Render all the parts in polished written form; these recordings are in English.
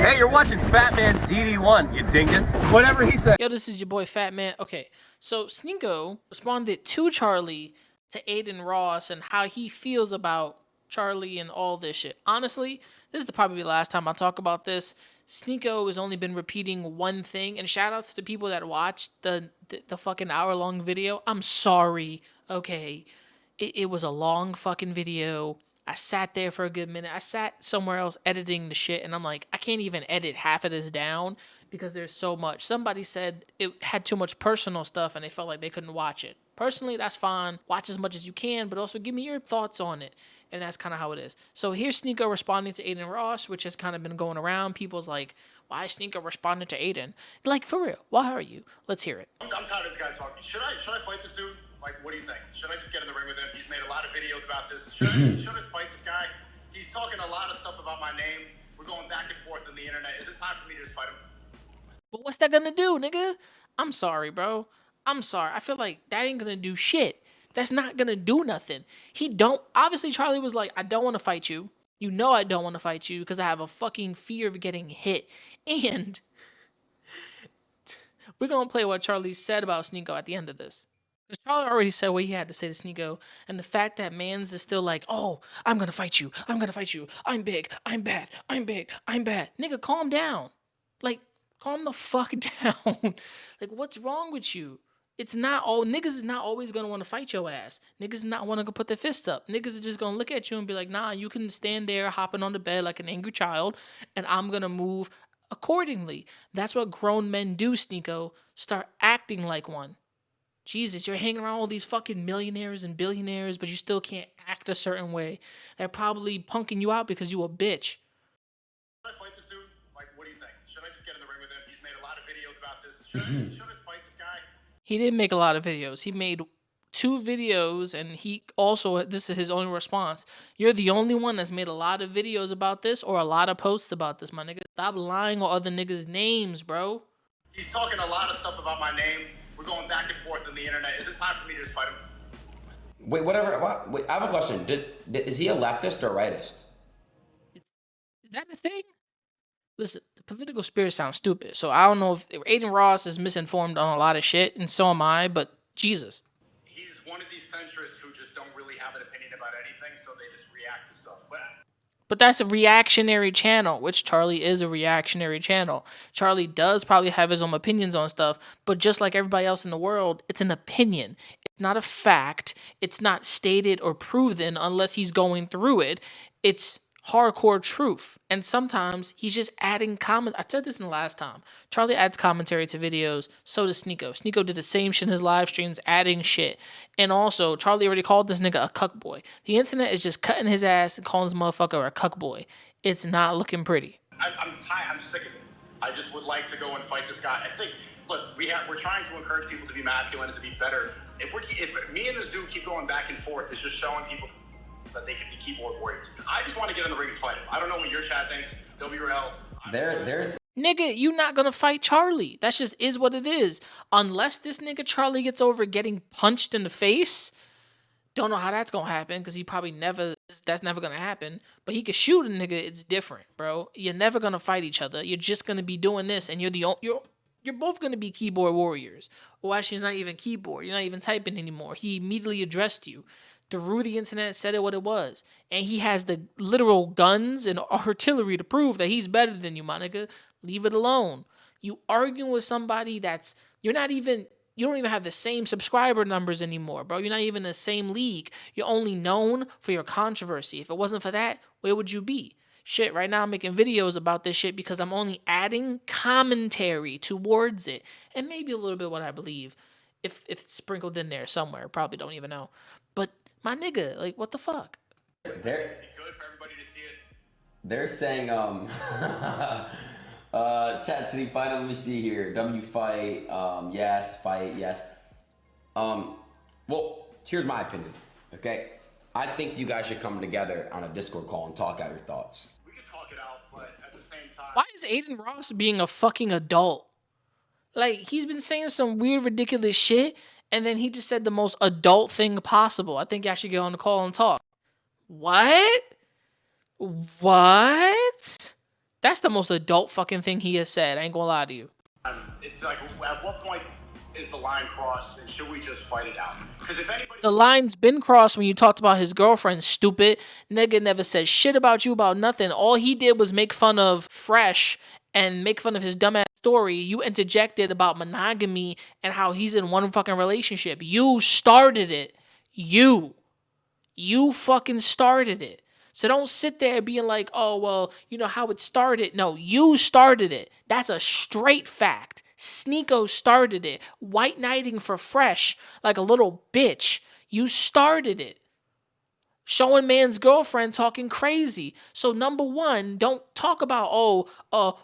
Hey, you're watching Fat Man DD1, you dingus. Whatever he said. Yo, this is your boy Fat Man. Okay, so Sneako responded to Charlie, to Aiden Ross, and how he feels about Charlie and all this shit. Honestly, this is probably the last time I talk about this. Sneako has only been repeating one thing, and shout outs to the people that watched the fucking hour-long video. I'm sorry, okay? It was a long fucking video. I sat there for a good minute. I sat somewhere else editing the shit, and I'm like, I can't even edit half of this down because there's so much. Somebody said it had too much personal stuff, and they felt like they couldn't watch it. Personally, that's fine. Watch as much as you can, but also give me your thoughts on it. And that's kind of how it is. So here's Sneako responding to Aiden Ross, which has kind of been going around. People's like, why is Sneako responding to Aiden? Like, for real, why are you? Let's hear it. I'm tired of this guy talking. Should I fight this dude? Like, what do you think? Should I just get in the ring with him? He's made a lot of videos about this. Should I just fight this guy? He's talking a lot of stuff about my name. We're going back and forth on the internet. Is it time for me to just fight him? But what's that gonna do, nigga? I'm sorry, bro. I'm sorry. I feel like that ain't gonna do shit. That's not gonna do nothing. Obviously Charlie was like, I don't want to fight you. You know I don't want to fight you because I have a fucking fear of getting hit. And we're gonna play what Charlie said about Sneako at the end of this. Because Charlie already said what he had to say to Sneako, and the fact that Mans is still like, oh, I'm gonna fight you. I'm gonna fight you. I'm big. I'm bad. I'm big. I'm bad. Nigga, calm down. Like, calm the fuck down. Like, what's wrong with you? It's not all niggas is not always gonna want to fight your ass. Niggas is not want to go put their fists up. Niggas is just gonna look at you and be like, nah, you can stand there hopping on the bed like an angry child, and I'm gonna move accordingly. That's what grown men do, Sneako. Start acting like one. Jesus, you're hanging around all these fucking millionaires and billionaires, but you still can't act a certain way. They're probably punking you out because you a bitch. Should I fight this dude? Like, what do you think? Should I just get in the ring with him? He's made a lot of videos about this. Should I just fight this guy? He didn't make a lot of videos. He made 2 videos, and he also, this is his only response. You're the only one that's made a lot of videos about this or a lot of posts about this, my nigga. Stop lying on other niggas' names, bro. He's talking a lot of stuff about my name. We're going back and forth on the internet. Is it time for me to just fight him? Wait, whatever. Wait, I have a question. Is he a leftist or rightist? Is that a thing? Listen, the political spirit sounds stupid. So I don't know if Aiden Ross is misinformed on a lot of shit, and so am I, but Jesus. He's one of these centrists who just don't really have an opinion about anything, so they just react to stuff. But that's a reactionary channel, which Charlie is a reactionary channel. Charlie does probably have his own opinions on stuff, but just like everybody else in the world, it's an opinion. It's not a fact. It's not stated or proven unless he's going through it. It's hardcore truth. And sometimes he's just adding comment. I said this in the last time. Charlie adds commentary to videos. So does Sneako. Sneako did the same shit in his live streams, adding shit. And also, Charlie already called this nigga a cuck boy. The internet is just cutting his ass and calling this motherfucker a cuck boy. It's not looking pretty. I'm tired. I'm sick of it. I just would like to go and fight this guy. I think, look, we're trying to encourage people to be masculine and to be better. If me and this dude keep going back and forth, it's just showing people that they can be keyboard warriors. I just want to get in the ring and fight him. I don't know what your chat thinks. WRL. There's Nigga, you not gonna fight Charlie. That just is what it is. Unless this nigga Charlie gets over getting punched in the face. Don't know how that's gonna happen because that's never gonna happen. But he could shoot a nigga, it's different, bro. You're never gonna fight each other. You're just gonna be doing this, and you're both gonna be keyboard warriors. Or actually, it's not even keyboard. You're not even typing anymore. He immediately addressed you through the internet, said it what it was. And he has the literal guns and artillery to prove that he's better than you, my nigga. Leave it alone. You arguing with somebody you don't even have the same subscriber numbers anymore, bro. You're not even in the same league. You're only known for your controversy. If it wasn't for that, where would you be? Shit, right now I'm making videos about this shit because I'm only adding commentary towards it. And maybe a little bit what I believe. If it's sprinkled in there somewhere, probably don't even know. But my nigga, like, what the fuck? They're Good for everybody to see it. they're saying chat city final. Let me see here. W fight. Yes. Fight. Yes. Well, here's my opinion. Okay, I think you guys should come together on a Discord call and talk out your thoughts. We can talk it out, but at the same time, Why is Aiden Ross being a fucking adult? Like, he's been saying some weird, ridiculous shit, and then he just said the most adult thing possible. I think I should get on the call and talk. What? What? That's the most adult fucking thing he has said. I ain't gonna lie to you. It's like, at what point is the line crossed, and should we just fight it out? Because if anybody... The line's been crossed when you talked about his girlfriend, stupid. Nigga never said shit about you about nothing. All he did was make fun of Fresh and make fun of his dumbass story. You interjected about monogamy and how he's in one fucking relationship. You started it. You fucking started it. So don't sit there being like, oh, well, you know how it started. No, you started it. That's a straight fact. Sneako started it. White knighting for Fresh like a little bitch. You started it. Showing man's girlfriend talking crazy. So number one, don't talk about,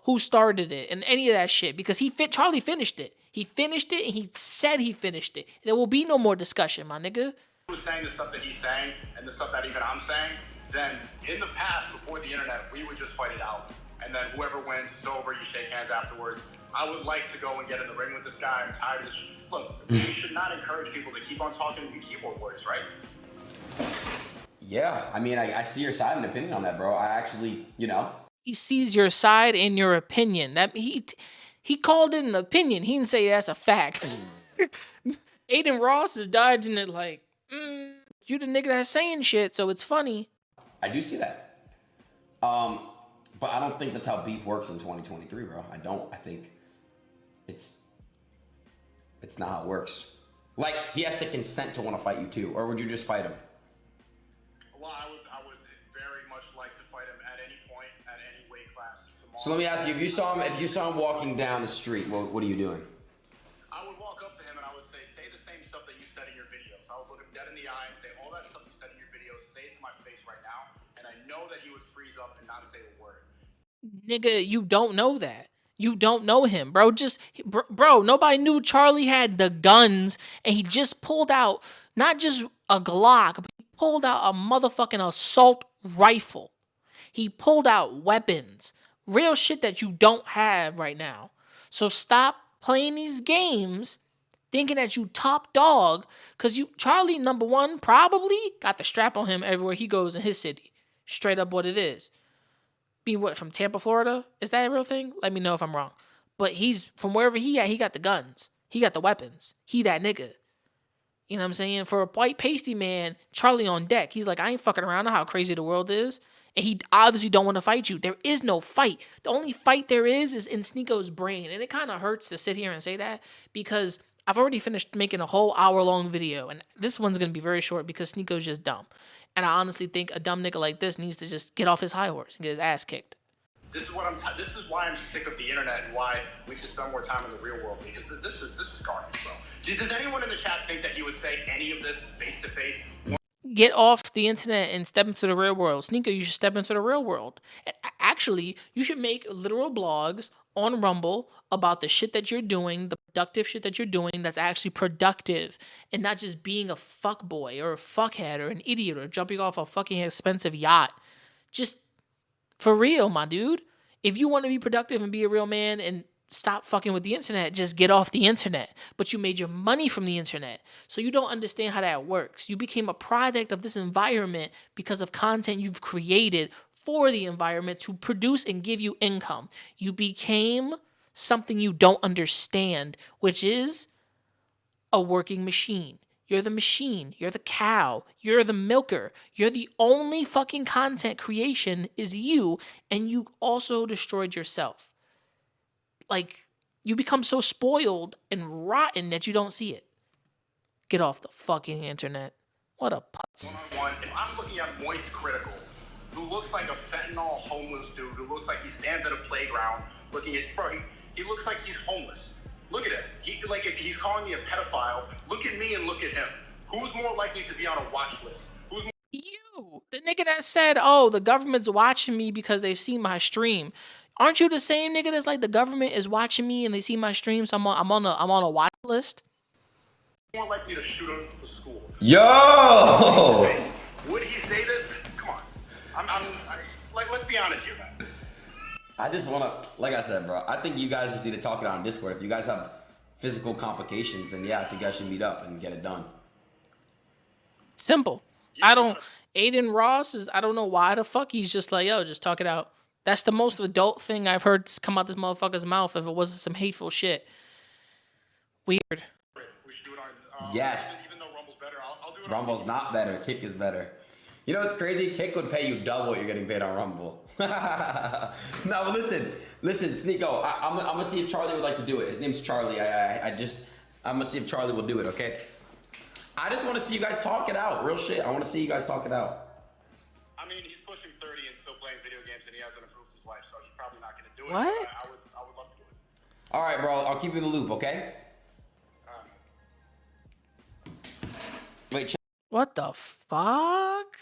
who started it and any of that shit, because Charlie finished it. He finished it and he said he finished it. There will be no more discussion, my nigga. Who's saying the stuff that he's saying and the stuff that even I'm saying, then in the past, before the internet, we would just fight it out. And then whoever wins is over, you shake hands afterwards. I would like to go and get in the ring with this guy. I'm tired of this. Look, we should not encourage people to keep on talking to keyboard warriors, right? Yeah, I mean, I see your side and opinion on that, bro. I actually, He sees your side and your opinion. That he called it an opinion. He didn't say that's a fact. Aiden Ross is dodging it like, you the nigga that's saying shit, so it's funny. I do see that. But I don't think that's how beef works in 2023, bro. I don't. I think it's not how it works. Like, he has to consent to want to fight you too, or would you just fight him? Well, I would very much like to fight him at any point, at any weight class tomorrow. So let me ask you, if you saw him walking down the street, what are you doing? I would walk up to him and I would say the same stuff that you said in your videos. I would look him dead in the eye and say, all that stuff you said in your videos, say it to my face right now. And I know that he would freeze up and not say a word. Nigga, you don't know that. You don't know him, bro. Bro, nobody knew Charlie had the guns, and he just pulled out not just a Glock, but he pulled out a motherfucking assault rifle. He pulled out weapons. Real shit that you don't have right now. So stop playing these games thinking that you top dog, because Charlie, number one, probably got the strap on him everywhere he goes in his city. Straight up what it is. Be what, from Tampa, Florida? Is that a real thing? Let me know if I'm wrong. But he's from wherever he at, he got the guns. He got the weapons. He that nigga. You know what I'm saying? For a white pasty man, Charlie on deck. He's like, I ain't fucking around. I know how crazy the world is. And he obviously don't want to fight you. There is no fight. The only fight there is in Sneako's brain. And it kind of hurts to sit here and say that, because I've already finished making a whole hour-long video. And this one's going to be very short because Sneako's just dumb. And I honestly think a dumb nigga like this needs to just get off his high horse and get his ass kicked. This is why I'm sick of the internet and why we should spend more time in the real world, because this is garbage, bro. Does anyone in the chat think that he would say any of this face to face? Get off the internet and step into the real world. Sneako, you should step into the real world. Actually, you should make literal blogs on Rumble about the shit that you're doing, the productive shit that you're doing that's actually productive, and not just being a fuckboy or a fuckhead or an idiot or jumping off a fucking expensive yacht. Just for real, my dude. If you want to be productive and be a real man and stop fucking with the internet, just get off the internet. But you made your money from the internet, so you don't understand how that works. You became a product of this environment because of content you've created for the environment to produce and give you income. You became something you don't understand, which is a working machine. You're the machine. You're the cow. You're the milker. You're the only fucking content creation is you, and you also destroyed yourself. Like, you become so spoiled and rotten that you don't see it. Get off the fucking internet. What a putz. One-on-one, if I'm looking at MoistCr1tiKaL, who looks like a fentanyl homeless dude, who looks like he stands at a playground looking at, bro, he looks like he's homeless. Look at him. If he's calling me a pedophile, look at me and look at him. Who's more likely to be on a watch list? You, the nigga that said, oh, the government's watching me because they've seen my stream. Aren't you the same nigga that's like, the government is watching me and they see my stream, so I'm on a watch list? More likely to shoot him from the school. Yo! Would he say this? Come on. Let's be honest here, man. I just want to, like I said, bro, I think you guys just need to talk it out on Discord. If you guys have physical complications, then yeah, I think you guys should meet up and get it done. Simple. Aiden Ross I don't know why the fuck he's just like, yo, just talk it out. That's the most adult thing I've heard come out this motherfucker's mouth if it wasn't some hateful shit. Weird. We should do it on. Yes. Even though Rumble's better, I'll do it. Rumble's not better. Kick is better. You know what's crazy? Kick would pay you double what you're getting paid on Rumble. No, but listen, Sneako. I'm gonna see if Charlie would like to do it. His name's Charlie. I'm gonna see if Charlie will do it. Okay. I just want to see you guys talk it out. Real shit. I want to see you guys talk it out. I mean, he's pushing 30 and still playing video games, and he hasn't improved his life, so he's probably not going to do it. What? I would love to do it. All right, bro. I'll keep you in the loop. Okay. Wait. What the fuck?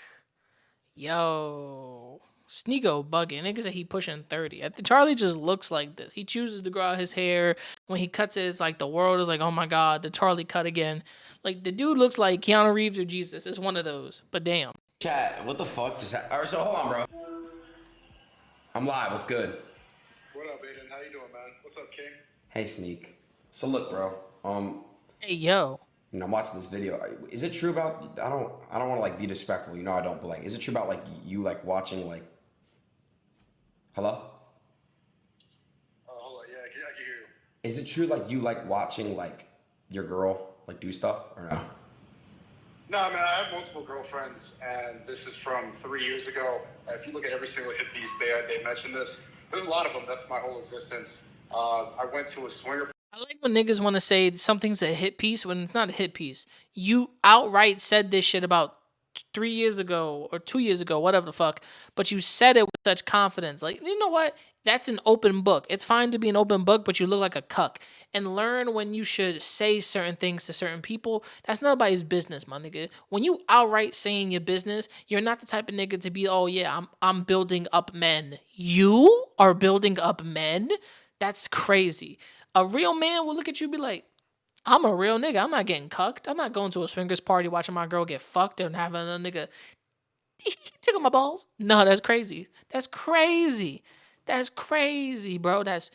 Yo. Sneako bugging. Nigga said he pushing 30. I think Charlie just looks like this. He chooses to grow out his hair. When he cuts it, it's like the world is like, oh my god, the Charlie cut again. Like, the dude looks like Keanu Reeves or Jesus. It's one of those. But damn. Chat, what the fuck just happened? All right, so hold on, bro. I'm live. What's good? What up, Aiden? How you doing, man? What's up, King? Hey, Sneak. So look, bro. Hey, yo. You know, I'm watching this video. Is it true about? I don't want to like be disrespectful. You know, I don't. But like, is it true about like you like watching like? Hello? Hold on. Yeah, I can hear you. Is it true like you like watching like your girl like do stuff or no? No, I mean, I have multiple girlfriends, and this is from 3 years ago. If you look at every single hit piece, they mentioned this. There's a lot of them. That's my whole existence. I went to a swinger. I like when niggas want to say something's a hit piece when it's not a hit piece. You outright said this shit about 3 years ago or 2 years ago, whatever the fuck, but you said it with such confidence. Like, you know what? That's an open book. It's fine to be an open book, but you look like a cuck. And learn when you should say certain things to certain people. That's nobody's business, my nigga. When you outright saying your business, you're not the type of nigga to be, oh yeah, I'm building up men. You are building up men? That's crazy. A real man will look at you and be like, I'm a real nigga. I'm not getting cucked. I'm not going to a swingers party watching my girl get fucked and having a nigga tickle my balls. No, that's crazy. That's crazy. That's crazy, bro. That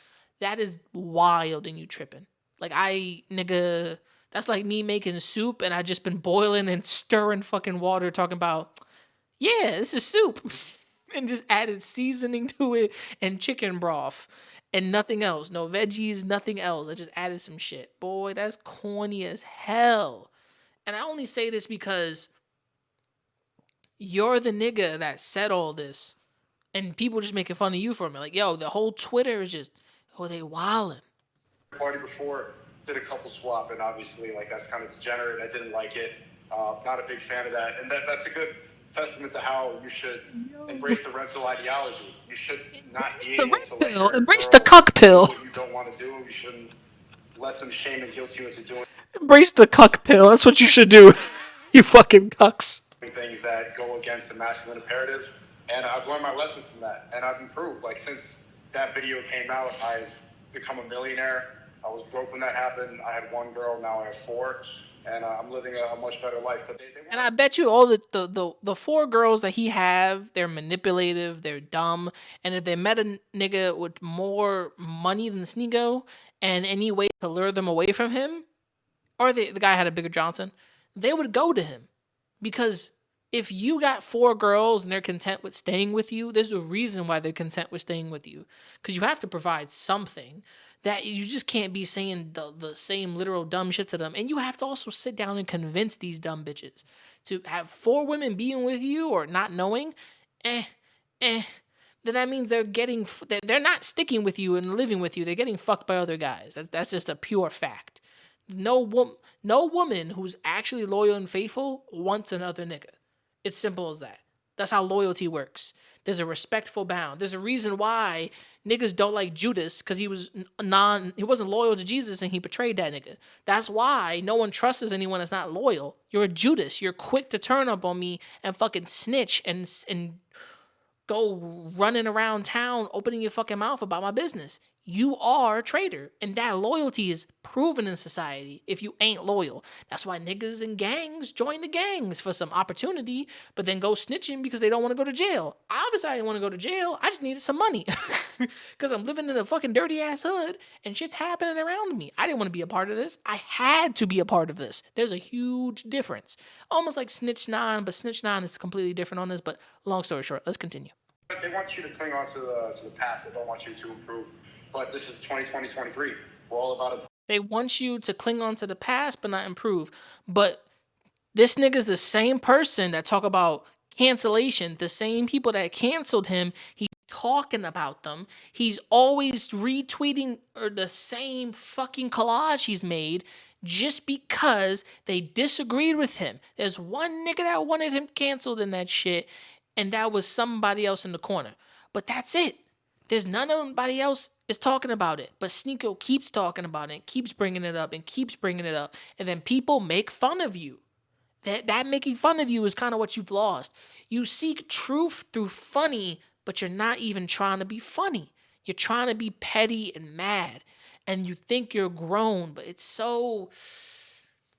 is wild and you tripping. Like, nigga, that's like me making soup and I just been boiling and stirring fucking water talking about, yeah, this is soup. And just added seasoning to it and chicken broth. And nothing else. No veggies, nothing else. I just added some shit. Boy, that's corny as hell. And I only say this because you're the nigga that said all this. And people just making fun of you for it. Like, yo, the whole Twitter is just, oh, they wildin'. Party before, did a couple swap, and obviously, like, that's kind of degenerate. I didn't like it. Not a big fan of that. And that's a good testament to how you should embrace the red pill ideology. You should not be able to let your embrace the cuck pill. What you don't want to do. You shouldn't let them shame and guilt you into doing Embrace the cuck pill. That's what you should do. You fucking cucks. things that go against the masculine imperative. And I've learned my lesson from that, and I've improved. Like, since that video came out, I've become a millionaire. I was broke when that happened. I had one girl, now I have four. And I'm living a much better life. But and I bet you all the four girls that he have, they're manipulative, they're dumb, and if they met a nigga with more money than Sneako and any way to lure them away from him, or the guy had a bigger Johnson, they would go to him. Because if you got four girls and they're content with staying with you, there's a reason why they're content with staying with you. Because you have to provide something. That you just can't be saying the same literal dumb shit to them. And you have to also sit down and convince these dumb bitches. To have four women being with you or not knowing, then that means they're not sticking with you and living with you. They're getting fucked by other guys. That's just a pure fact. No woman who's actually loyal and faithful wants another nigga. It's simple as that. That's how loyalty works. There's a respectful bound. There's a reason why niggas don't like Judas, because he wasn't loyal to Jesus and he betrayed that nigga. That's why no one trusts anyone that's not loyal. You're a Judas. You're quick to turn up on me and fucking snitch and go running around town opening your fucking mouth about my business. You are a traitor, and that loyalty is proven in society if you ain't loyal. That's why niggas and gangs join the gangs for some opportunity, but then go snitching because they don't want to go to jail. Obviously, I didn't want to go to jail. I just needed some money because I'm living in a fucking dirty-ass hood, and shit's happening around me. I didn't want to be a part of this. I had to be a part of this. There's a huge difference. Almost like Snitch 9, but Snitch 9 is completely different on this, but long story short, let's continue. They want you to cling on to the past. They don't want you to improve. But this is 2023. We're all about it. They want you to cling on to the past but not improve. But this nigga's the same person that talk about cancellation. The same people that canceled him, he's talking about them. He's always retweeting the same fucking collage he's made just because they disagreed with him. There's one nigga that wanted him canceled in that shit, and that was somebody else in the corner. But that's it. There's nobody else is talking about it. But Sneako keeps talking about it, keeps bringing it up, and keeps bringing it up. And then people make fun of you. That making fun of you is kind of what you've lost. You seek truth through funny, but you're not even trying to be funny. You're trying to be petty and mad. And you think you're grown, but it's so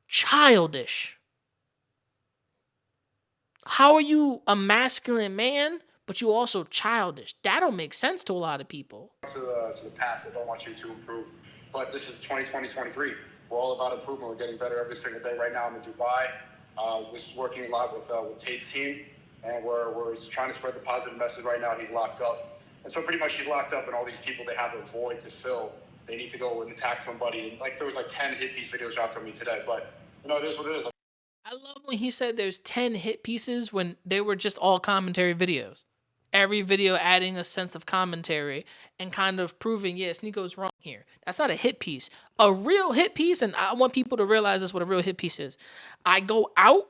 childish. How are you a masculine man, but you also childish? That don't make sense to a lot of people. To the past. They don't want you to improve. But this is 2023. We're all about improvement. We're getting better every single day. Right now I'm in Dubai. We're working a lot with Tate's team, and we're trying to spread the positive message right now. He's locked up. And so pretty much he's locked up, and all these people, they have a void to fill. They need to go and attack somebody. And there was 10 hit piece videos dropped on me today. But, it is what it is. I love when he said there's 10 hit pieces when they were just all commentary videos. Every video adding a sense of commentary and kind of proving, yes, Sneako's wrong here. That's not a hit piece. A real hit piece, and I want people to realize this, what a real hit piece is. I go out,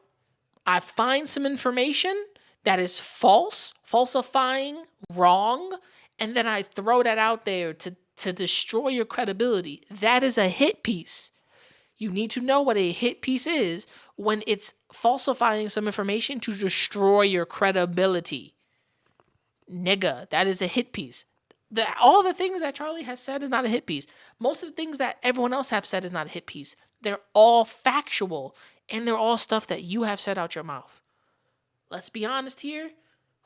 I find some information that is false, falsifying, wrong, and then I throw that out there to destroy your credibility. That is a hit piece. You need to know what a hit piece is when it's falsifying some information to destroy your credibility. Nigga, that is a hit piece. All the things that Charlie has said is not a hit piece. Most of the things that everyone else have said is not a hit piece. They're all factual, and they're all stuff that you have said out your mouth. Let's be honest here.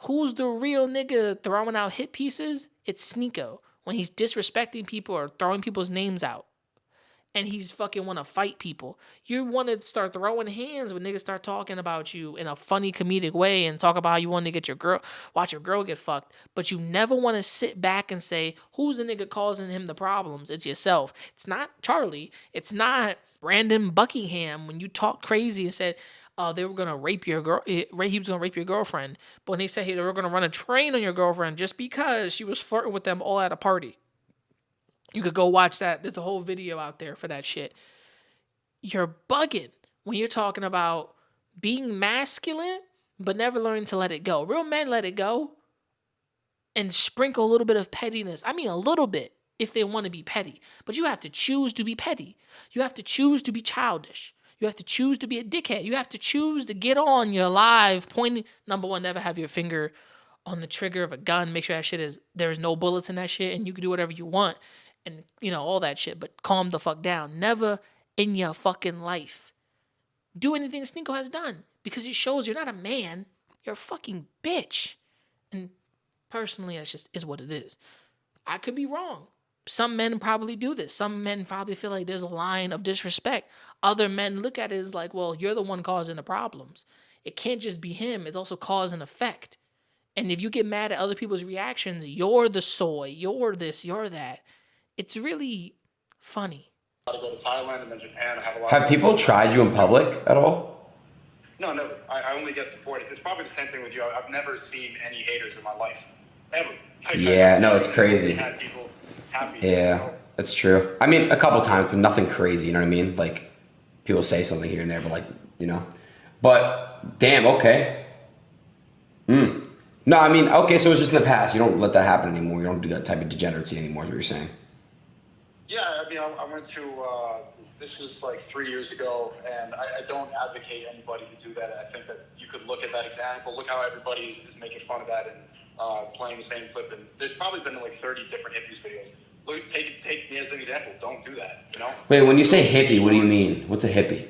Who's the real nigga throwing out hit pieces? It's Sneako. When he's disrespecting people or throwing people's names out. And he's fucking want to fight people. You want to start throwing hands when niggas start talking about you in a funny comedic way and talk about how you want to watch your girl get fucked. But you never want to sit back and say, who's the nigga causing him the problems? It's yourself. It's not Charlie. It's not Brandon Buckingham when you talk crazy and said, they were going to rape your girl. He was going to rape your girlfriend. But when they said, hey, they were going to run a train on your girlfriend just because she was flirting with them all at a party. You could go watch that. There's a whole video out there for that shit. You're bugging when you're talking about being masculine, but never learning to let it go. Real men let it go and sprinkle a little bit of pettiness. I mean, a little bit if they want to be petty. But you have to choose to be petty. You have to choose to be childish. You have to choose to be a dickhead. You have to choose to get on your live pointing. Number one, never have your finger on the trigger of a gun. Make sure that shit there's no bullets in that shit and you can do whatever you want. And, all that shit, but calm the fuck down. Never in your fucking life do anything Sneako has done because it shows you're not a man. You're a fucking bitch. And personally, that's just is what it is. I could be wrong. Some men probably do this. Some men probably feel like there's a line of disrespect. Other men look at it as like, well, you're the one causing the problems. It can't just be him. It's also cause and effect. And if you get mad at other people's reactions, you're the soy, you're this, you're that. It's really funny. I go to Thailand and then Japan. Have people tried you in public at all? No, never. I only get supported. It's probably the same thing with you. I've never seen any haters in my life. Ever. Yeah, no, it's crazy. Had people happy. Yeah, that's true. I mean, a couple times, but nothing crazy, you know what I mean? Like, people say something here and there, but But, damn, okay. No, I mean, okay, so it's just in the past. You don't let that happen anymore. You don't do that type of degeneracy anymore, is what you're saying. Yeah, I mean, I went to, this was 3 years ago, and I don't advocate anybody to do that. I think that you could look at that example, look how everybody is making fun of that and playing the same clip. And there's probably been 30 different hippies videos. Look, take me as an example. Don't do that, Wait, when you say hippie, what do you mean? What's a hippie?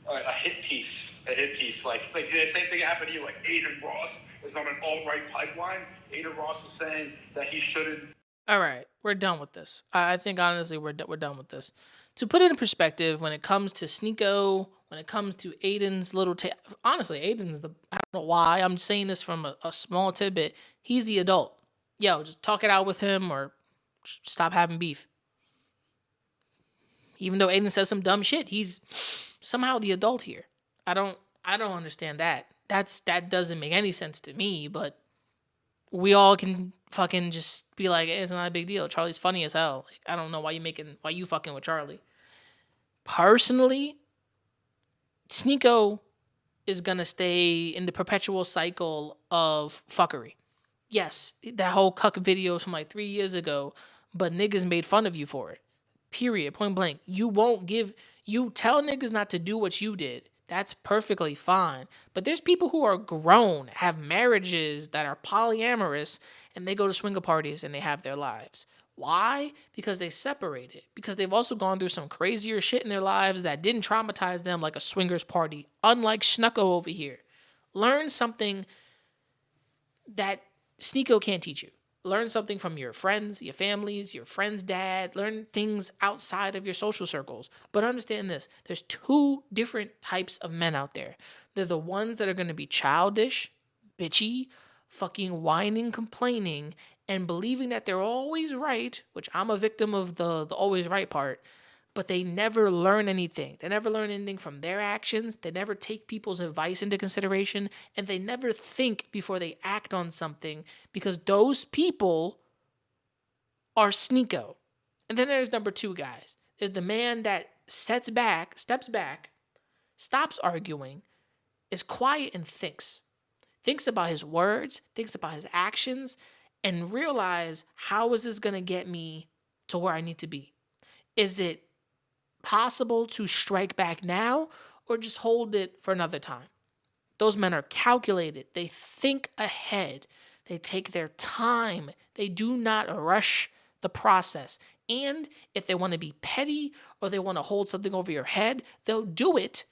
A hit piece. A hit piece. Like the same thing happened to you, Aiden Ross is on an alt-right pipeline. Aiden Ross is saying that he shouldn't All right, we're done with this. I think honestly we're done with this. To put it in perspective, when it comes to Sneako, when it comes to Aiden's little honestly, Aiden's I don't know why I'm saying this from a small tidbit. He's the adult. Yo, just talk it out with him or stop having beef. Even though Aiden says some dumb shit, he's somehow the adult here. I don't understand that. That doesn't make any sense to me, but we all can fucking just be like, hey, it's not a big deal. Charlie's funny as hell. Like, I don't know why you fucking with Charlie. Personally, Sneako is gonna stay in the perpetual cycle of fuckery. Yes, that whole cuck video from like 3 years ago, but niggas made fun of you for it. Period. Point blank. You tell niggas not to do what you did. That's perfectly fine. But there's people who are grown, have marriages that are polyamorous, and they go to swinger parties and they have their lives. Why? Because they separated. Because they've also gone through some crazier shit in their lives that didn't traumatize them like a swingers party. Unlike Sneako over here. Learn something that Sneako can't teach you. Learn something from your friends, your families, your friend's dad. Learn things outside of your social circles. But understand this. There's two different types of men out there. They're the ones that are going to be childish, bitchy, fucking whining, complaining, and believing that they're always right, which I'm a victim of the always right part, but they never learn anything. They never learn anything from their actions. They never take people's advice into consideration, and they never think before they act on something because those people are Sneako. And then there's number two guys. There's the man that steps back, stops arguing, is quiet and thinks about his words, thinks about his actions, and realize, how is this going to get me to where I need to be? Is it possible to strike back now or just hold it for another time? Those men are calculated. They think ahead. They take their time. They do not rush the process. And if they want to be petty or they want to hold something over your head, they'll do it,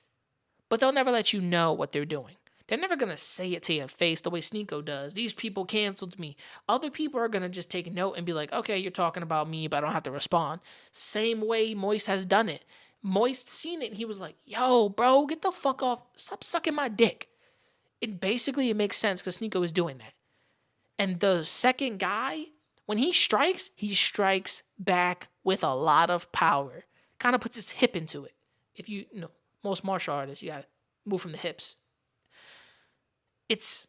but they'll never let you know what they're doing. They're never going to say it to your face the way Sneako does. These people canceled me. Other people are going to just take note and be like, okay, you're talking about me, but I don't have to respond. Same way Moist has done it. Moist seen it and he was like, yo, bro, get the fuck off. Stop sucking my dick. It makes sense because Sneako is doing that. And the second guy, when he strikes back with a lot of power. Kind of puts his hip into it. If you know, most martial artists, you got to move from the hips. It's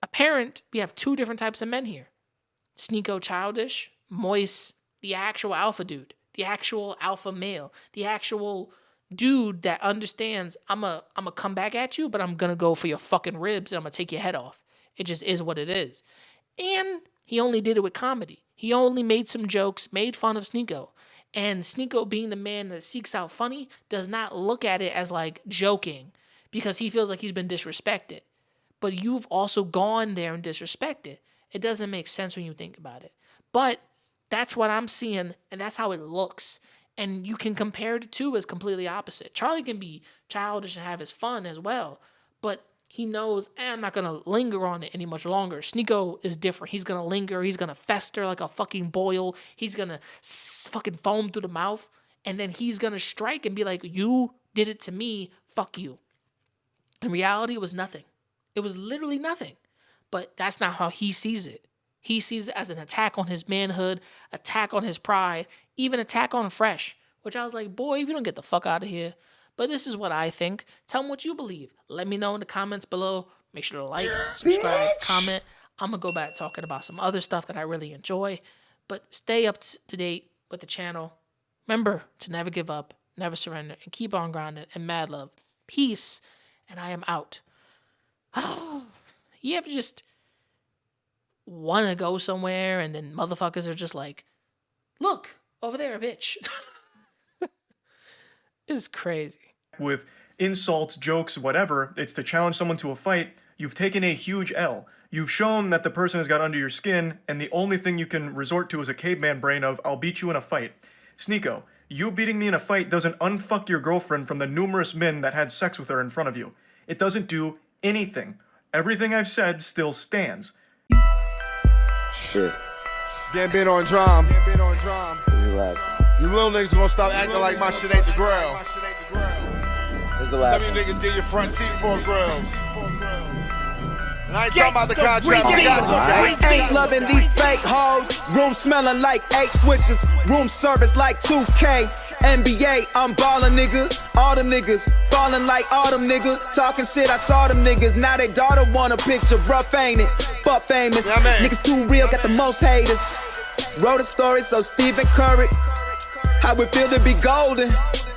apparent we have two different types of men here. Sneako childish, Moist the actual alpha dude, the actual alpha male, the actual dude that understands I'm a come back at you, but I'm going to go for your fucking ribs and I'm going to take your head off. It just is what it is. And he only did it with comedy. He only made some jokes, made fun of Sneako. And Sneako, being the man that seeks out funny, does not look at it as like joking because he feels like he's been disrespected. But you've also gone there and disrespected. It doesn't make sense when you think about it. But that's what I'm seeing, and that's how it looks. And you can compare the two as completely opposite. Charlie can be childish and have his fun as well, but he knows, I'm not going to linger on it any much longer. Sneako is different. He's going to linger. He's going to fester like a fucking boil. He's going to fucking foam through the mouth. And then he's going to strike and be like, you did it to me. Fuck you. In reality, it was nothing. It was literally nothing. But that's not how he sees it. He sees it as an attack on his manhood, attack on his pride, even attack on Fresh. Which I was like, boy, if you don't get the fuck out of here. But this is what I think. Tell me what you believe. Let me know in the comments below. Make sure to like, subscribe, comment. I'm going to go back talking about some other stuff that I really enjoy. But stay up to date with the channel. Remember to never give up, never surrender, and keep on grinding. And mad love. Peace. And I am out. You ever just want to go somewhere and then motherfuckers are just like, look, over there, bitch. It's crazy. With insults, jokes, whatever, it's to challenge someone to a fight. You've taken a huge L. You've shown that the person has got under your skin, and the only thing you can resort to is a caveman brain of, I'll beat you in a fight. Sneako, you beating me in a fight doesn't unfuck your girlfriend from the numerous men that had sex with her in front of you. It doesn't do anything. Everything I've said still stands. Shit. Gambino on drum. This is the last one. You little niggas gonna stop acting like my shit ain't the grill. This is the last Some of one. you niggas get your front teeth for grills. And I ain't talking about the contract. I Ain't loving these fake hoes. Room smelling like 8 switches. Room service like 2K. NBA, I'm ballin', nigga. All them niggas fallin' like autumn, nigga. Talking shit, I saw them niggas. Now they daughter want a picture. Rough, ain't it? Fuck famous. Yeah, man. Niggas too real, got the most haters. Wrote a story, so Stephen Curry. How it feel to be golden.